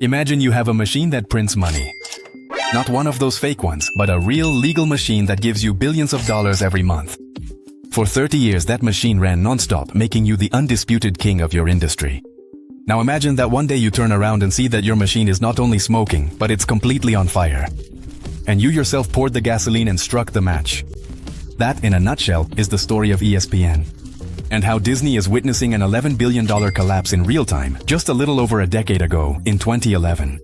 Imagine you have a machine that prints money. Not one of those fake ones, but a real legal machine that gives you billions of dollars every month. For 30 years, that machine ran non-stop, making you the undisputed king of your industry. Now imagine that one day you turn around and see that your machine is not only smoking, but it's completely on fire. And you yourself poured the gasoline and struck the match. That, in a nutshell, is the story of ESPN. And how Disney is witnessing an $11 billion collapse in real time, just a little over a decade ago, in 2011.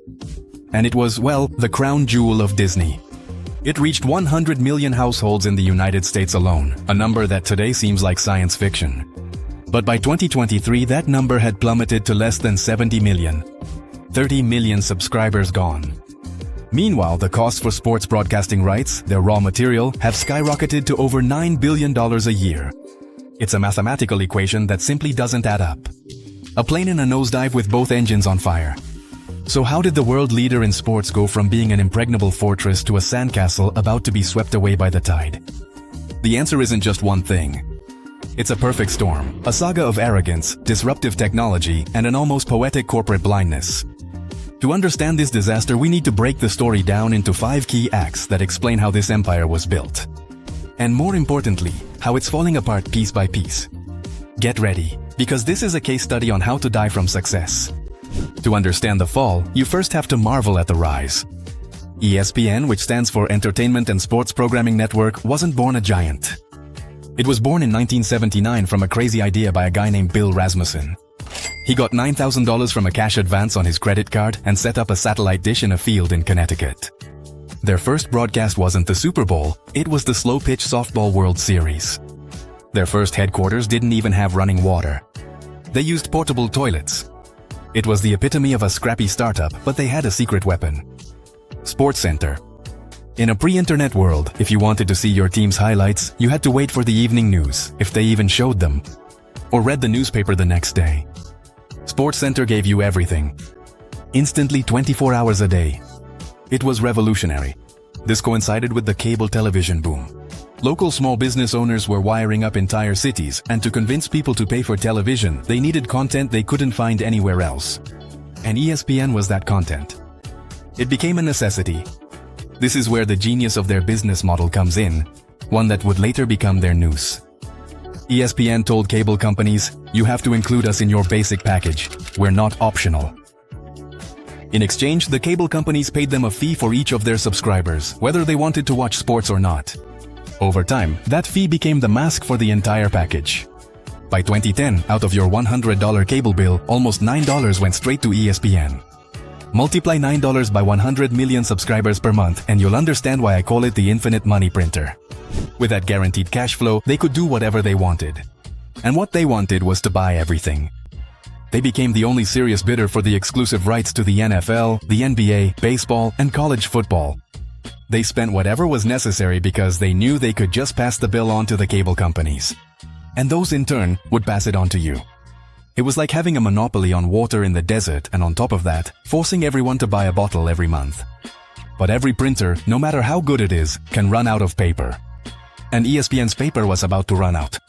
And it was, well, the crown jewel of Disney. It reached 100 million households in the United States alone, a number that today seems like science fiction. But by 2023, that number had plummeted to less than 70 million. 30 million subscribers gone. Meanwhile, the costs for sports broadcasting rights, their raw material, have skyrocketed to over $9 billion a year. It's a mathematical equation that simply doesn't add up. A plane in a nosedive with both engines on fire. So how did the world leader in sports go from being an impregnable fortress to a sandcastle about to be swept away by the tide? The answer isn't just one thing. It's a perfect storm, a saga of arrogance, disruptive technology, and an almost poetic corporate blindness. To understand this disaster, we need to break the story down into 5 key acts that explain how this empire was built. And more importantly, how it's falling apart piece by piece. Get ready, because this is a case study on how to die from success. To understand the fall, you first have to marvel at the rise. ESPN, which stands for Entertainment and Sports Programming Network, wasn't born a giant. It was born in 1979 from a crazy idea by a guy named Bill Rasmussen. He got $9,000 from a cash advance on his credit card and set up a satellite dish in a field in Connecticut. Their first broadcast wasn't the Super Bowl, it was the slow-pitch softball World Series. Their first headquarters didn't even have running water. They used portable toilets. It was the epitome of a scrappy startup, but they had a secret weapon. SportsCenter. In a pre-internet world, if you wanted to see your team's highlights, you had to wait for the evening news, if they even showed them, or read the newspaper the next day. SportsCenter gave you everything. Instantly 24 hours a day. It was revolutionary. This coincided with the cable television boom. Local small business owners were wiring up entire cities, and to convince people to pay for television, they needed content they couldn't find anywhere else. And ESPN was that content. It became a necessity. This is where the genius of their business model comes in, one that would later become their noose. ESPN told cable companies, "You have to include us in your basic package. We're not optional." In exchange, the cable companies paid them a fee for each of their subscribers, whether they wanted to watch sports or not. Over time, that fee became the mask for the entire package. By 2010, out of your $100 cable bill, almost $9 went straight to ESPN. Multiply $9 by 100 million subscribers per month and you'll understand why I call it the infinite money printer. With that guaranteed cash flow, they could do whatever they wanted. And what they wanted was to buy everything. They became the only serious bidder for the exclusive rights to the NFL, the NBA, baseball, and college football. They spent whatever was necessary because they knew they could just pass the bill on to the cable companies. And those in turn would pass it on to you. It was like having a monopoly on water in the desert and on top of that, forcing everyone to buy a bottle every month. But every printer, no matter how good it is, can run out of paper. And ESPN's paper was about to run out.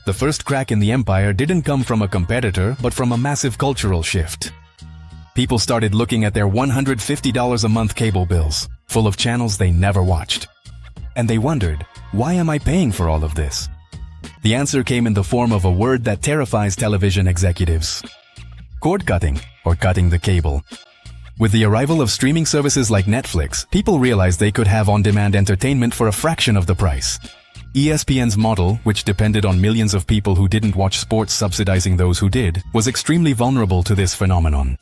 The first crack in the empire didn't come from a competitor, but from a massive cultural shift. People started looking at their $150 a month cable bills, full of channels they never watched. And they wondered, why am I paying for all of this? The answer came in the form of a word that terrifies television executives. Cord cutting, or cutting the cable. With the arrival of streaming services like Netflix, people realized they could have on-demand entertainment for a fraction of the price. ESPN's model, which depended on millions of people who didn't watch sports subsidizing those who did, was extremely vulnerable to this phenomenon.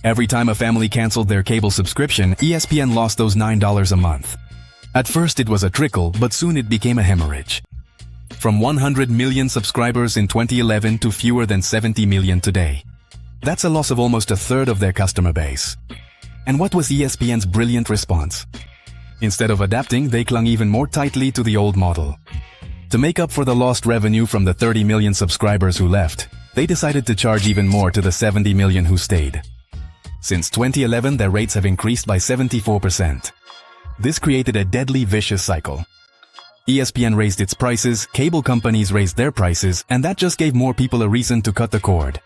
Every time a family canceled their cable subscription, ESPN lost those $9 a month. At first it was a trickle, but soon it became a hemorrhage. From 100 million subscribers in 2011 to fewer than 70 million today. That's a loss of almost a third of their customer base. And what was ESPN's brilliant response? Instead of adapting, they clung even more tightly to the old model. To make up for the lost revenue from the 30 million subscribers who left, they decided to charge even more to the 70 million who stayed. Since 2011, their rates have increased by 74%. This created a deadly vicious cycle. ESPN raised its prices, cable companies raised their prices, and that just gave more people a reason to cut the cord.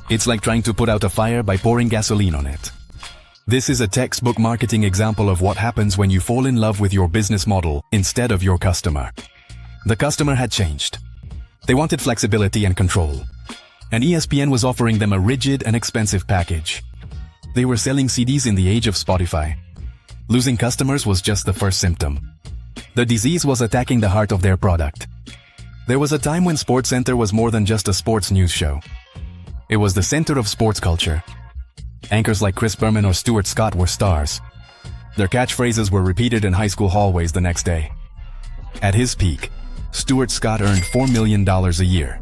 It's like trying to put out a fire by pouring gasoline on it. This is a textbook marketing example of what happens when you fall in love with your business model instead of your customer. The customer had changed. They wanted flexibility and control. And ESPN was offering them a rigid and expensive package. They were selling CDs in the age of Spotify. Losing customers was just the first symptom. The disease was attacking the heart of their product. There was a time when SportsCenter was more than just a sports news show. It was the center of sports culture. Anchors like Chris Berman or Stuart Scott were stars. Their catchphrases were repeated in high school hallways the next day. At his peak, Stuart Scott earned $4 million a year,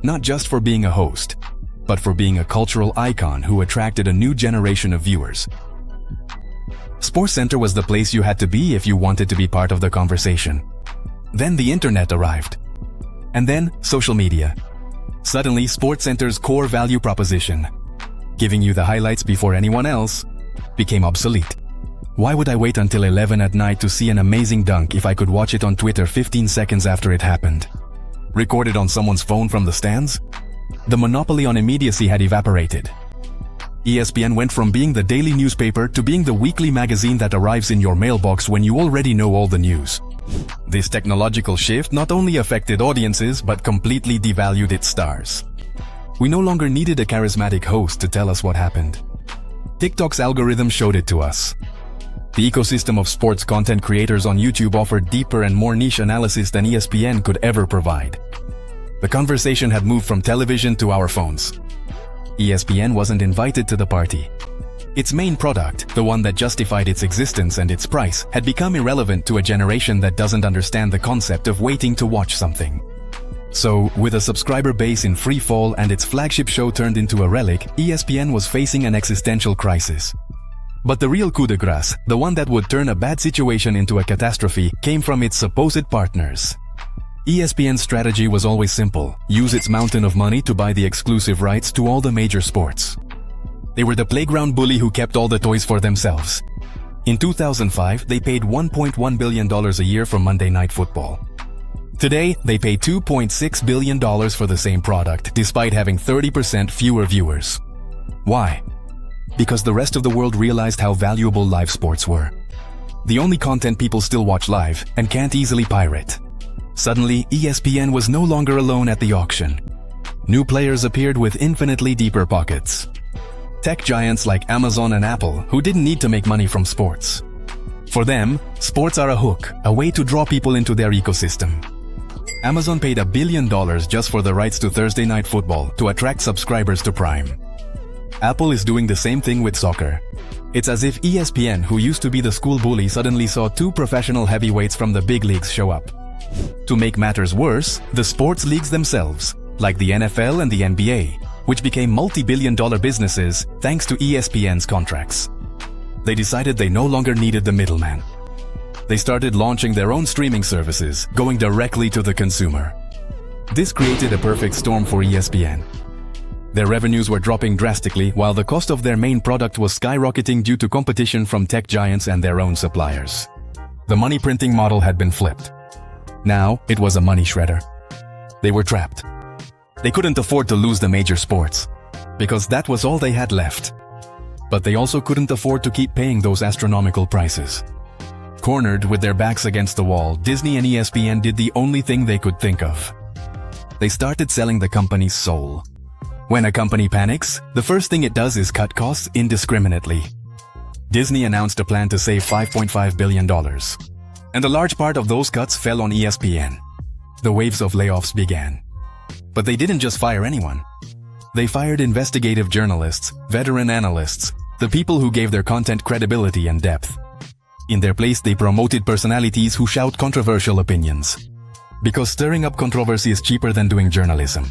not just for being a host, but for being a cultural icon who attracted a new generation of viewers. SportsCenter was the place you had to be if you wanted to be part of the conversation. Then the internet arrived. And then social media. Suddenly, SportsCenter's core value proposition, giving you the highlights before anyone else, became obsolete. Why would I wait until 11 at night to see an amazing dunk if I could watch it on Twitter 15 seconds after it happened? Recorded on someone's phone from the stands? The monopoly on immediacy had evaporated. ESPN went from being the daily newspaper to being the weekly magazine that arrives in your mailbox when you already know all the news. This technological shift not only affected audiences but completely devalued its stars. We no longer needed a charismatic host to tell us what happened. TikTok's algorithm showed it to us. The ecosystem of sports content creators on YouTube offered deeper and more niche analysis than ESPN could ever provide. The conversation had moved from television to our phones. ESPN wasn't invited to the party. Its main product, the one that justified its existence and its price, had become irrelevant to a generation that doesn't understand the concept of waiting to watch something. So, with a subscriber base in free fall and its flagship show turned into a relic, ESPN was facing an existential crisis. But the real coup de grace, the one that would turn a bad situation into a catastrophe, came from its supposed partners. ESPN's strategy was always simple: use its mountain of money to buy the exclusive rights to all the major sports. They were the playground bully who kept all the toys for themselves. In 2005, they paid $1.1 billion a year for Monday Night Football. Today, they pay $2.6 billion for the same product, despite having 30% fewer viewers. Why? Because the rest of the world realized how valuable live sports were. The only content people still watch live and can't easily pirate. Suddenly, ESPN was no longer alone at the auction. New players appeared with infinitely deeper pockets. Tech giants like Amazon and Apple, who didn't need to make money from sports. For them, sports are a hook, a way to draw people into their ecosystem. Amazon paid $1 billion just for the rights to Thursday Night Football to attract subscribers to Prime. Apple is doing the same thing with soccer. It's as if ESPN, who used to be the school bully, suddenly saw two professional heavyweights from the big leagues show up. To make matters worse, the sports leagues themselves, like the NFL and the NBA, which became multi-billion-dollar businesses thanks to ESPN's contracts. They decided they no longer needed the middleman. They started launching their own streaming services, going directly to the consumer. This created a perfect storm for ESPN. Their revenues were dropping drastically, while the cost of their main product was skyrocketing due to competition from tech giants and their own suppliers. The money printing model had been flipped. Now, it was a money shredder. They were trapped. They couldn't afford to lose the major sports, because that was all they had left. But they also couldn't afford to keep paying those astronomical prices. Cornered with their backs against the wall, Disney and ESPN did the only thing they could think of. They started selling the company's soul. When a company panics, the first thing it does is cut costs indiscriminately. Disney announced a plan to save $5.5 billion. And a large part of those cuts fell on ESPN. The waves of layoffs began. But they didn't just fire anyone. They fired investigative journalists, veteran analysts, the people who gave their content credibility and depth. In their place, they promoted personalities who shout controversial opinions. Because stirring up controversy is cheaper than doing journalism.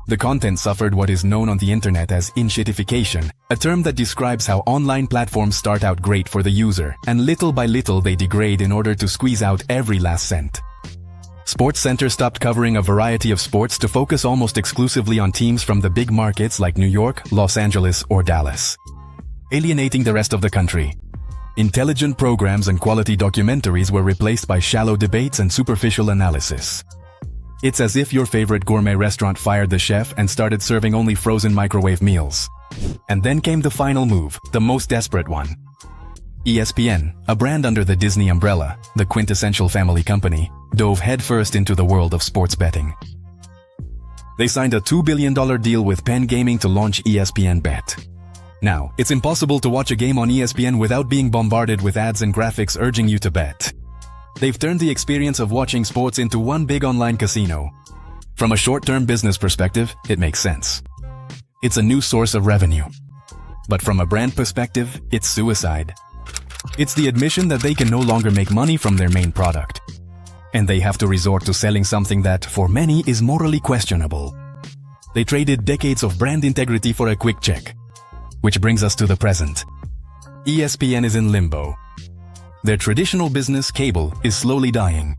The content suffered what is known on the internet as in-shitification, a term that describes how online platforms start out great for the user, and little by little they degrade in order to squeeze out every last cent. SportsCenter stopped covering a variety of sports to focus almost exclusively on teams from the big markets like New York, Los Angeles, or Dallas, alienating the rest of the country. Intelligent programs and quality documentaries were replaced by shallow debates and superficial analysis. It's as if your favorite gourmet restaurant fired the chef and started serving only frozen microwave meals. And then came the final move, the most desperate one. ESPN, a brand under the Disney umbrella, the quintessential family company, dove headfirst into the world of sports betting. They signed a $2 billion deal with Penn Gaming to launch ESPN Bet. Now, it's impossible to watch a game on ESPN without being bombarded with ads and graphics urging you to bet. They've turned the experience of watching sports into one big online casino. From a short-term business perspective, it makes sense. It's a new source of revenue. But from a brand perspective, it's suicide. It's the admission that they can no longer make money from their main product. And they have to resort to selling something that, for many, is morally questionable. They traded decades of brand integrity for a quick check. Which brings us to the present. ESPN is in limbo. Their traditional business, cable, is slowly dying.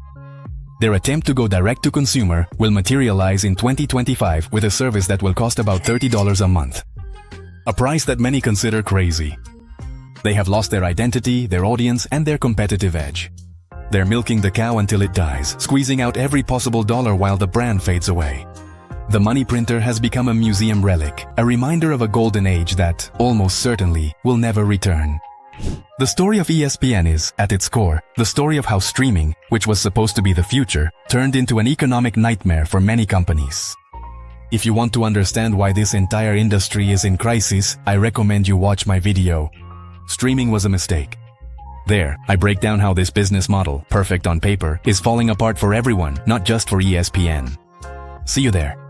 Their attempt to go direct to consumer will materialize in 2025 with a service that will cost about $30 a month. A price that many consider crazy. They have lost their identity, their audience, and their competitive edge. They're milking the cow until it dies, squeezing out every possible dollar while the brand fades away. The money printer has become a museum relic, a reminder of a golden age that, almost certainly, will never return. The story of ESPN is, at its core, the story of how streaming, which was supposed to be the future, turned into an economic nightmare for many companies. If you want to understand why this entire industry is in crisis, I recommend you watch my video. Streaming was a mistake. There, I break down how this business model, perfect on paper, is falling apart for everyone, not just for ESPN. See you there.